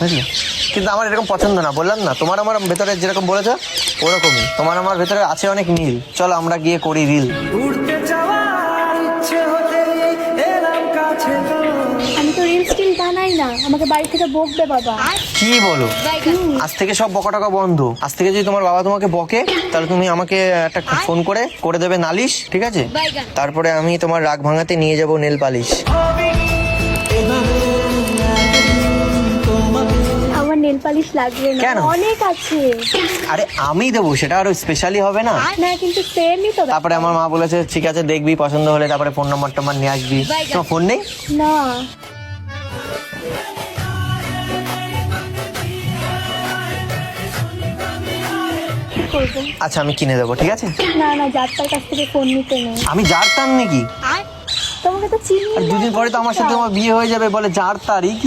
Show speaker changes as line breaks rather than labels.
বুঝলি? কিন্তু আমার এরকম পছন্দ না, বললাম না, তোমার আমার ভেতরে যেরকম বলেছো ওরকমই তোমার আমার ভেতরে আছে অনেক মিল। চলো আমরা গিয়ে করি রিল।
আমি তো রিল স্টিল বানাই না, আমাকে বাড়ি থেকে বকবে বাবা।
কি বলো? আজ থেকে সব বকাটকা বন্ধ। আজ থেকে যদি তোমার বাবা তোমাকে বকে তাহলে তুমি আমাকে একটা ফোন করে দেবে নালিশ, ঠিক আছে? তারপরে আমি তোমার রাগ ভাঙাতে নিয়ে যাব নেল পালিশ।
আমার নেল পালিশ লাগবে না,
কেন?
অনেক আছে।
আরে আমি দেবো, সেটা আরো স্পেশালি হবে না?
না কিন্তু সেমই তো।
তারপরে আমার মা বলেছে ঠিক আছে দেখবি, পছন্দ হলে তারপরে ফোন নম্বর টম্বর নিয়ে আসবি। তোমার ফোন নেই?
না কি করবো?
আচ্ছা আমি কিনে দেবো, ঠিক আছে?
না না, যাত্রার কাছ থেকে ফোন নিতে নেই।
আমি জানতাম নাকি?
তোমাকে তো চিনি
আর
না।
দুদিন পরে তো আমার সাথে তোমার বিয়ে হয়ে যাবে, বলে জার তারিখ।